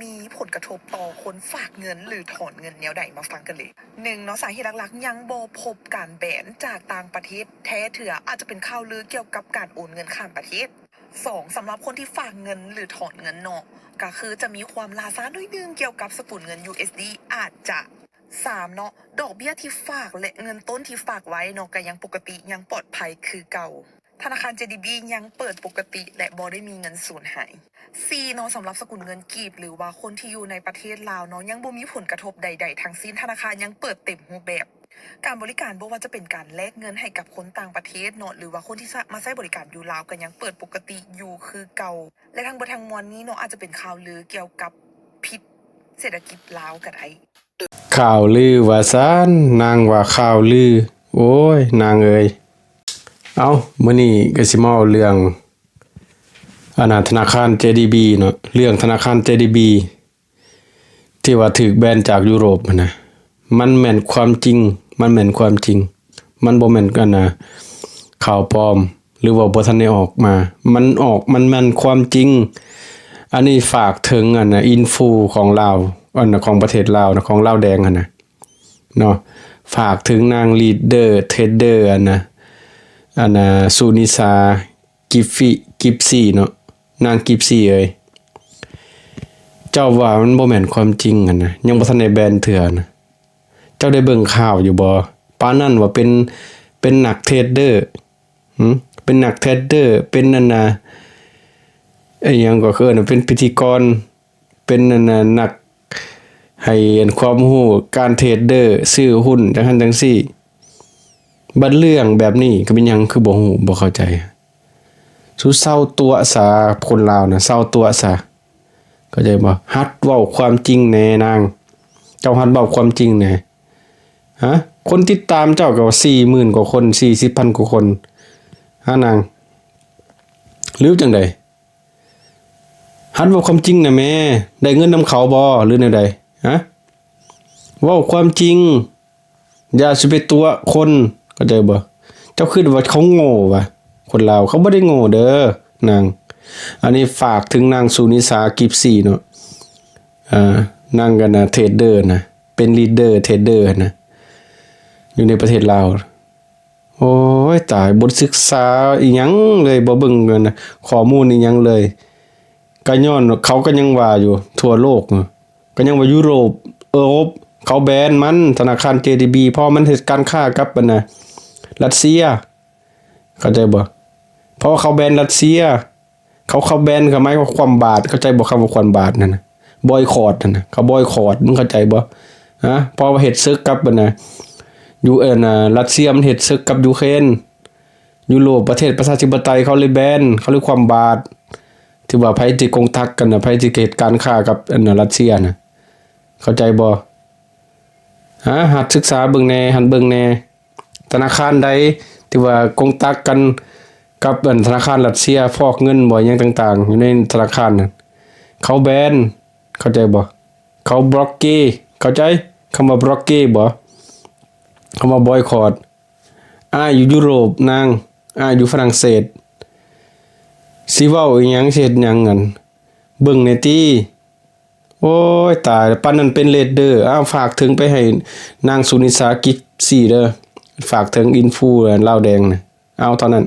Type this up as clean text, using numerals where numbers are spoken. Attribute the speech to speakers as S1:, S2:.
S1: มีผลกระทบต่อคนฝากเงินหรือถอนเงินแนวใดมาฟังกันเลยหนึ่งเนาะสาเหตุหลักๆยังบ่พบการแบนจากต่างประเทศแท้เถื่ออาจจะเป็นข่าวลือเกี่ยวกับการโอนเงินข้ามประเทศสองสำหรับคนที่ฝากเงินหรือถอนเงินเนาะก็คือจะมีความล่าช้าด้วยนึงเกี่ยวกับสกุลเงิน USD อาจจะ3เนาะดอกเบี้ยที่ฝากและเงินต้นที่ฝากไว้เนาะก็ยังปกติยังปลอดภัยคือเก่าธนาคาร JDB ยังเปิดปกติและบ่ได้มีเงินสูญหาย 4เนาะสำหรับสกุลเงินกีบหรือว่าคนที่อยู่ในประเทศลาวเนาะยังบ่มีผลกระทบใดๆทั้งสิ้นธนาคารยังเปิดเต็มรูปแบบการบริการบ่ว่าจะเป็นการแลกเงินให้กับคนต่างประเทศเนาะหรือว่าคนที่มาใช้บริการอยู่ลาวก็ยังเปิดปกติอยู่คือเก่าและทั้งหมดทั้งมวลนี้เนาะอาจจะเป็นข่าวลือเกี่ยวกับพิษเศรษฐกิจลาวก็ได้
S2: ข่าวลือว่าซานนางว่าข่าวลือโอ้ยนางเอ้ยเอามื้อนี้ก็สิมาเอาเรื่องธนาคาร JDB เนาะเรื่องธนาคาร JDB ที่ว่าถูกแบนจากยุโรปนะมันแม่นความจริงมันแม่นความจริงมันบ่แม่นกันนะข่าวปลอมหรือว่าบ่ทันได้ออกมามันแม่นความจริงอันนี้ฝากถึงอินฟูของลาวของประเทศลาวนะของลาวแดงเนาะฝากถึงนางลีดเดอร์เทรดเดอร์สุนิสากิฟซี่เนาะนางกิฟซี่เอ้ยเจ้าว่ามันบ่แม่นความจริงนะยังบ่ทันได้แบนเถื่อนะเจ้าได้เบิ่งข่าวอยู่บ่ปานนั้นว่าเป็นนักเทรดเดอร์เป็นนักเทรดเดอร์เป็นไอ้หยังก็คือเป็นพิธีกรเป็นนักให้ความรู้การเทรดเดอร์ซื้อหุ้นจังซั่นจังซี่บัดเรื่องแบบนี้ก็เป็นหยังคือบ่ฮู้บ่เข้าใจสุเซาตัวซาคนลาวน่ะเซาตัวซาเข้าใจบ่ฮัดเว้าความจริงแน่นางเจ้าฮัดเว้าความจริงแน่ฮะคนติดตามเจ้าก็40,000กว่าคน 40,000 กว่าคนนางหรือจังได๋ฮัดเว้าความจริงน่ะแม่ได้เงินนำเขาบ่หรือแนวใดฮะเว้าความจริงอย่าสิไปตัวคนเข้าใจบ่เจ้าคิดว่าเขาโง่วะคนลาวเขาบ่ได้โง่เด้อนางอันนี้ฝากถึงนางสุนิสากิฟซี่เนาะนางกันเทรดเดอร์นะเป็นลีดเดอร์เทรดเดอร์นะอยู่ในประเทศลาวโอ้ยตายบ่ศึกษาอีหยังเลยบ่เบิ่งกันนะข้อมูลอีหยังเลยก็ย้อนเขาก็ยังว่าอยู่ทั่วโลกก็ยังว่ายุโรปเขาแบนมันธนาคาร JDB เพราะมันเฮ็ดการค้ากับรัสเซียเข้าใจบ่เพราะเขาแบนรัสเซียเขาแบนก็หมายความบาทเข้าใจบ่คำว่าความบาทนั่นน่ะบอยคอตนั่นน่ะเขาบอยคอตมึงเข้าใจบ่ฮะเพราะว่าเฮ็ดศึกกับอยู่รัสเซียมันเฮ็ดศึกกับยูเครนยุโรปประเทศประชาธิปไตยเขาเลยแบนเขาเลยความบาทที่ว่าไผที่กงทักกันน่ะไผที่เกิดการค้ากับรัสเซียน่ะเข้าใจบ่หัดศึกษาเบิ่งแน่หันเบิ่งแน่ธนาคารใดที่ว่ากงตักกันกับธนาคารรัสเซียฟอกเงินบ่หยังต่างๆอยู่ในธนาคารนั้นเขาแบนเข้าใจบ่เขาบล็อกเกเข้าใจคำว่าบล็อกเกบ่คำว่าบอยคอตอยู่ยุโรปนางอยู่ฝรั่งเศสสิเว้าอีหยังเฮ็ดหยังนั่นเบิ่งแน่ติโอ้ยตายปานนั้นเป็นเลดเดอร์ฝากถึงไปให้นางสุนิสากิฟซี่เด้อฝากถึงอินฟูลาวแดงนะเอาเท่านั้น